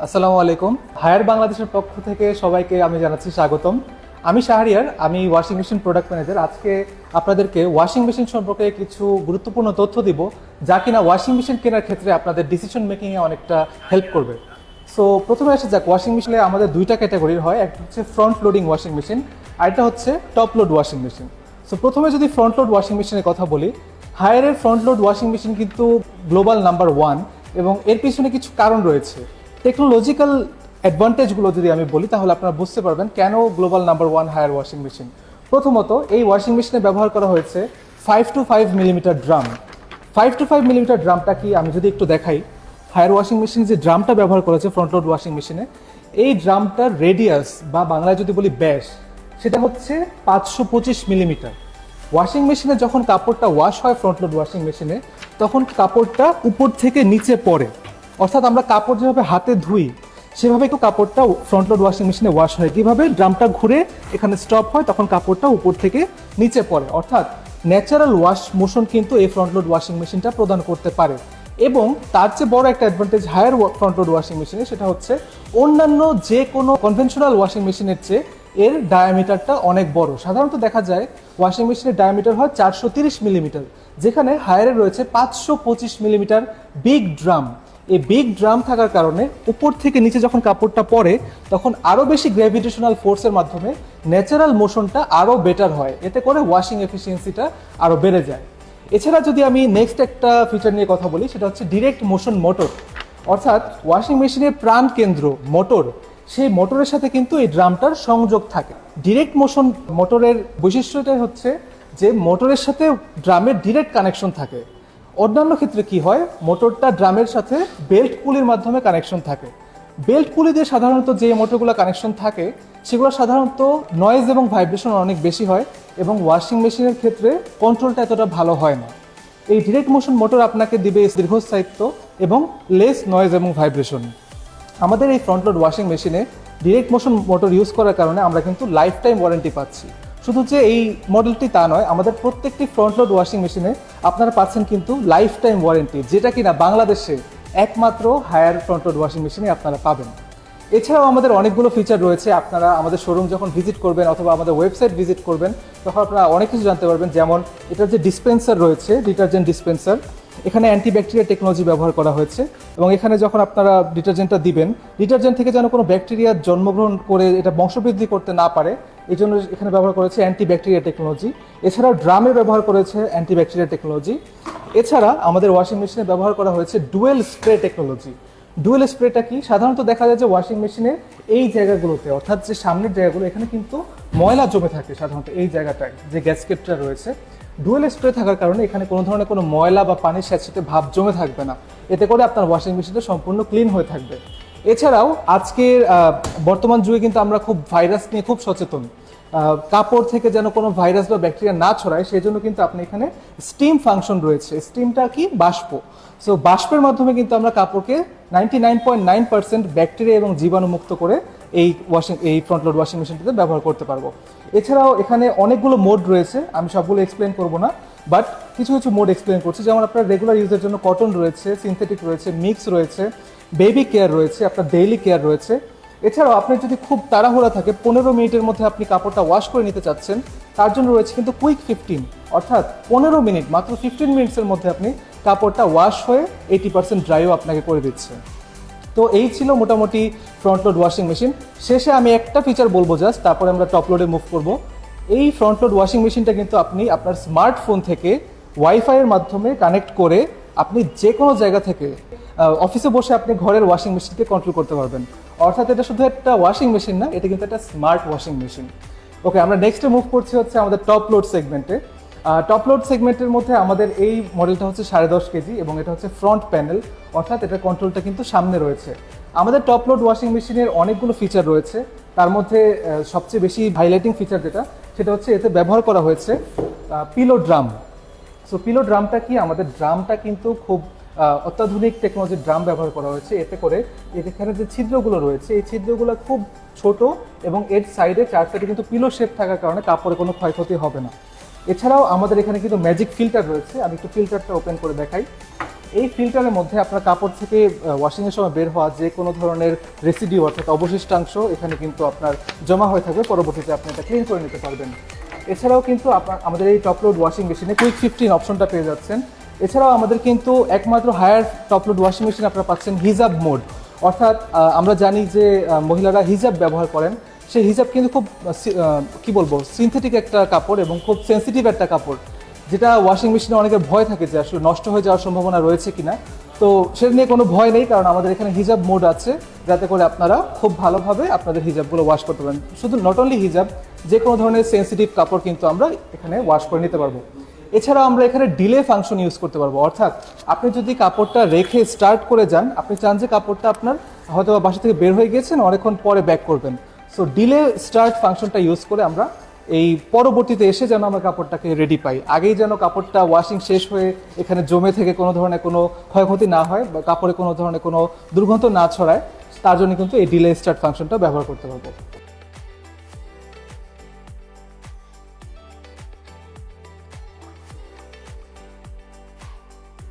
আসসালামু আলাইকুম। হায়ার বাংলাদেশের পক্ষ থেকে সবাইকে আমি জানাচ্ছি স্বাগতম। আমি শাহরিয়ার, আমি ওয়াশিং মেশিন প্রোডাক্ট ম্যানেজার। আজকে আপনাদেরকে ওয়াশিং মেশিন সম্পর্কে কিছু গুরুত্বপূর্ণ তথ্য দিব, যা কিনা ওয়াশিং মেশিন কেনার ক্ষেত্রে আপনাদের ডিসিশন মেকিংয়ে অনেকটা হেল্প করবে। সো প্রথমে আসা যাক, ওয়াশিং মেশিনে আমাদের দুইটা ক্যাটাগরির হয়, একটা হচ্ছে ফ্রন্ট লোডিং ওয়াশিং মেশিন, আরেকটা হচ্ছে top load washing machine. So প্রথমে যদি ফ্রন্ট লোড ওয়াশিং মেশিনের কথা বলি, হায়ারের ফ্রন্ট লোড ওয়াশিং মেশিন কিন্তু গ্লোবাল নাম্বার 1 এবং এর পিছনে কিছু কারণ রয়েছে। টেকনোলজিক্যাল অ্যাডভান্টেজগুলো যদি আমি বলি তাহলে আপনারা বুঝতে পারবেন কেন global number 1 Haier washing machine. প্রথমত, এই ওয়াশিং মেশিনে ব্যবহার করা হয়েছে 5 to 5 millimetre drum. 5 to 5 millimetre ড্রামটা কি আমি যদি একটু দেখাই, হায়ার ওয়াশিং মেশিনে যে ড্রামটা ব্যবহার করেছে ফ্রন্ট লোড ওয়াশিং মেশিনে, এই ড্রামটার রেডিয়াস বা বাংলায় যদি বলি ব্যাস, সেটা হচ্ছে 525 মিলিমিটার। ওয়াশিং মেশিনে যখন কাপড়টা ওয়াশ হয় ফ্রন্ট লোড ওয়াশিং মেশিনে, তখন কাপড়টা উপর থেকে নিচে পড়ে, অর্থাৎ আমরা কাপড় যেভাবে হাতে ধুই সেভাবে একটু কাপড়টা ফ্রন্ট লোড ওয়াশিং মেশিনে ওয়াশ হয়। কীভাবে? ড্রামটা ঘুরে এখানে স্টপ হয়, তখন কাপড়টা উপর থেকে নিচে পড়ে, অর্থাৎ ন্যাচারাল ওয়াশ মোশন কিন্তু এই ফ্রন্ট লোড ওয়াশিং মেশিনটা প্রদান করতে পারে। এবং তার চেয়ে বড় একটা advantage Haier front load washing মেশিনে, সেটা হচ্ছে অন্যান্য যে কোনো কনভেনশনাল ওয়াশিং মেশিনের চেয়ে এর ডায়ামিটারটা অনেক বড়। সাধারণত দেখা যায় ওয়াশিং মেশিনের ডায়ামিটার হয় 430 মিলিমিটার, যেখানে হায়ারে রয়েছে 525 মিলিমিটার বিগ ড্রাম। এই বিগ ড্রাম থাকার কারণে উপর থেকে নিচে যখন কাপড়টা পড়ে, তখন আরও বেশি গ্র্যাভিটেশনাল ফোর্সের মাধ্যমে ন্যাচারাল মোশনটা আরও বেটার হয়, এতে করে ওয়াশিং এফিসিয়েন্সিটা আরও বেড়ে যায়। এছাড়া যদি আমি নেক্সট একটা ফিচার নিয়ে কথা বলি, সেটা হচ্ছে ডিরেক্ট মোশন মোটর, অর্থাৎ ওয়াশিং মেশিনের প্রাণ কেন্দ্র মোটর, সেই মোটরের সাথে কিন্তু এই ড্রামটার সংযোগ থাকে। ডিরেক্ট মোশন মোটরের বৈশিষ্ট্যটাই হচ্ছে যে মোটরের সাথে ড্রামের ডিরেক্ট কানেকশন থাকে। অন্যান্য ক্ষেত্রে কি হয়, মোটরটা ড্রামের সাথে বেল্ট পুলির মাধ্যমে কানেকশন থাকে। বেল্ট পুলি দিয়ে সাধারণত যে মোটরগুলো কানেকশন থাকে সেগুলো সাধারণত নয়েজ এবং ভাইব্রেশন অনেক বেশি হয় এবং ওয়াশিং মেশিনের ক্ষেত্রে কন্ট্রোলটা এতটা ভালো হয় না। এই ডিরেক্ট মোশন মোটর আপনাকে দিবে দীর্ঘস্থায়িত্ব এবং লেস নয়েজ এবং ভাইব্রেশন। আমাদের এই ফ্রন্ট লোড ওয়াশিং মেশিনে ডিরেক্ট মোশন মোটর ইউজ করার কারণে আমরা কিন্তু লাইফ টাইম ওয়ারেন্টি পাচ্ছি। শুধু যে এই মডেলটি তা নয়, আমাদের প্রত্যেকটি ফ্রন্ট লোড ওয়াশিং মেশিনে আপনারা পাচ্ছেন কিন্তু লাইফ টাইম ওয়ারেন্টি, যেটা কিনা বাংলাদেশে একমাত্র হায়ার ফ্রন্ট লোড ওয়াশিং মেশিনে আপনারা পাবেন। এছাড়াও আমাদের অনেকগুলো ফিচার রয়েছে। আপনারা আমাদের শোরুম যখন ভিজিট করবেন অথবা আমাদের ওয়েবসাইট ভিজিট করবেন, তখন আপনারা অনেক কিছু জানতে পারবেন। যেমন এটার যে ডিসপেন্সার রয়েছে, ডিটারজেন্ট ডিসপেন্সার, এখানে অ্যান্টিব্যাকটেরিয়া টেকনোলজি ব্যবহার করা হয়েছে এবং এখানে যখন আপনারা ডিটারজেন্টটা দিবেন, ডিটারজেন্ট থেকে যেন কোনো ব্যাকটেরিয়া জন্মগ্রহণ করে এটা বংশবৃদ্ধি করতে না পারে, এই জন্য এখানে ব্যবহার করেছে অ্যান্টিব্যাকটেরিয়া টেকনোলজি। এছাড়াও ড্রামে ব্যবহার করেছে অ্যান্টিব্যাকটেরিয়া টেকনোলজি। এছাড়া আমাদের ওয়াশিং মেশিনে ব্যবহার করা হয়েছে ডুয়েল স্প্রে টেকনোলজি। ডুয়েল স্প্রেটা কি? সাধারণত দেখা যায় যে ওয়াশিং মেশিনের এই জায়গাগুলোতে, অর্থাৎ যে সামনের জায়গাগুলো, এখানে কিন্তু ময়লা জমে থাকে সাধারণত এই জায়গাটায়, যে গ্যাসকেটটা রয়েছে। ডুয়েল স্প্রে থাকার কারণে এখানে কোনো ধরনের কোনো ময়লা বা পানির স্যাঁতস্যাঁতে ভাব জমে থাকবে না, এতে করে আপনার ওয়াশিং মেশিনটা সম্পূর্ণ ক্লিন হয়ে থাকবে। এছাড়াও আজকের বর্তমান যুগে কিন্তু আমরা খুব ভাইরাস নিয়ে খুব সচেতন। কাপড় থেকে যেন কোনো ভাইরাস বা ব্যাকটেরিয়া না ছড়ায়, সেই জন্য কিন্তু আপনি এখানে স্টিম ফাংশন রয়েছে। স্টিমটা কি? বাষ্প। সো বাষ্পের মাধ্যমে কিন্তু আমরা কাপড়কে 99.9% ব্যাকটেরিয়া এবং জীবাণুমুক্ত করে এই ফ্রন্ট লোড ওয়াশিং মেশিনটিতে ব্যবহার করতে পারবো। এছাড়াও এখানে অনেকগুলো মোড রয়েছে, আমি সবগুলো এক্সপ্লেন করবো না, বাট কিছু কিছু মোড এক্সপ্লেন করছি। যেমন আপনার রেগুলার ইউজের জন্য কটন রয়েছে, সিনথেটিক রয়েছে, মিক্স রয়েছে, বেবি কেয়ার রয়েছে, আপনার ডেইলি কেয়ার রয়েছে। এছাড়াও আপনি যদি খুব তাড়াহুড়া থাকে, 15 মিনিটের মধ্যে আপনি কাপড়টা ওয়াশ করে নিতে চাচ্ছেন, তার জন্য রয়েছে কিন্তু কুইক 15, অর্থাৎ 15 মিনিট, মাত্র 15 মিনিটসের মধ্যে আপনি কাপড়টা ওয়াশ হয়ে 80% ড্রাইও আপনাকে করে দিচ্ছে। তো এই ছিল মোটামুটি ফ্রন্ট লোড ওয়াশিং মেশিন। শেষে আমি একটা ফিচার বলবো জাস্ট, তারপরে আমরা টপ লোডে মুভ করব। এই ফ্রন্ট লোড ওয়াশিং মেশিনটা কিন্তু আপনি আপনার স্মার্টফোন থেকে ওয়াইফাইয়ের মাধ্যমে কানেক্ট করে আপনি যে কোনো জায়গা থেকে অফিসে বসে আপনি ঘরের ওয়াশিং মেশিনকে কন্ট্রোল করতে পারবেন। অর্থাৎ এটা শুধু একটা ওয়াশিং মেশিন না, এটা কিন্তু একটা স্মার্ট ওয়াশিং মেশিন। ওকে, আমরা নেক্সটে মুভ করছি হচ্ছে আমাদের টপ লোড সেগমেন্টে। টপ লোড সেগমেন্টের মধ্যে আমাদের এই মডেলটা হচ্ছে 10.5 কেজি এবং এটা হচ্ছে ফ্রন্ট প্যানেল, অর্থাৎ এটার কন্ট্রোলটা কিন্তু সামনে রয়েছে। আমাদের টপ লোড ওয়াশিং মেশিনের অনেকগুলো ফিচার রয়েছে, তার মধ্যে সবচেয়ে বেশি হাইলাইটিং ফিচার সেটা হচ্ছে এতে ব্যবহার করা হয়েছে পিলো ড্রাম। সো পিলো ড্রামটা কি? আমাদের ড্রামটা কিন্তু খুব অত্যাধুনিক টেকনোলজির ড্রাম ব্যবহার করা হয়েছে, এতে করে এখানে যে ছিদ্রগুলো রয়েছে এই ছিদ্রগুলো খুব ছোট এবং এর সাইডে চার সাইডে কিন্তু পিলো শেপ থাকার কারণে কাপড়ে কোনো ক্ষয়ক্ষতি হবে না। এছাড়াও আমাদের এখানে কিন্তু ম্যাজিক ফিল্টার রয়েছে, আমি একটু ফিল্টারটা ওপেন করে দেখাই। এই ফিল্টারের মধ্যে আপনার কাপড় থেকে ওয়াশিংয়ের সময় বের হওয়া যে কোনো ধরনের রেসিডিউ অর্থাৎ অবশিষ্টাংশ এখানে কিন্তু আপনার জমা হয়ে থাকবে, পরবর্তীতে আপনি এটা ক্লিন করে নিতে পারবেন। এছাড়াও কিন্তু আমাদের এই টপ লোড ওয়াশিং মেশিনে কুইক 15 অপশনটা পেয়ে যাচ্ছেন। এছাড়াও আমাদের কিন্তু একমাত্র Haier top load washing machine আপনারা পাচ্ছেন হিজাব মোড, অর্থাৎ আমরা জানি যে মহিলারা হিজাব ব্যবহার করেন, সেই হিজাব কিন্তু খুব কি বলবো সিনথেটিক একটা কাপড় এবং খুব সেন্সিটিভ একটা কাপড়, যেটা ওয়াশিং মেশিনে অনেকের ভয় থাকে যে আসলে নষ্ট হয়ে যাওয়ার সম্ভাবনা রয়েছে কিনা। তো সেটা নিয়ে কোনো ভয় নেই, কারণ আমাদের এখানে হিজাব মোড আছে, যাতে করে আপনারা খুব ভালোভাবে আপনাদের হিজাবগুলো ওয়াশ করতে পারেন। শুধু নট অনলি হিজাব, যে কোনো ধরনের সেন্সিটিভ কাপড় কিন্তু আমরা এখানে ওয়াশ করে নিতে পারবো। এছাড়াও আমরা এখানে ডিলে ফাংশন ইউজ করতে পারবো, অর্থাৎ আপনি যদি কাপড়টা রেখে স্টার্ট করে যান, আপনি চান যে কাপড়টা আপনার হয়তো বাসা থেকে বের হয়ে গিয়েছেন, অনেকক্ষণ পরে ব্যাক করবেন, সো ডিলে স্টার্ট ফাংশনটা ইউজ করে আমরা এই পরবর্তীতে এসে যেন আমরা কাপড়টাকে রেডি পাই, আগেই যেন কাপড়টা ওয়াশিং শেষ হয়ে এখানে জমে থেকে কোনো ধরনের কোনো ক্ষয়ক্ষতি না হয় বা কাপড়ে কোনো ধরনের কোনো দুর্গন্ধ না ছড়ায়, তার জন্য কিন্তু এই ডিলে স্টার্ট ফাংশনটা ব্যবহার করতে পারবো।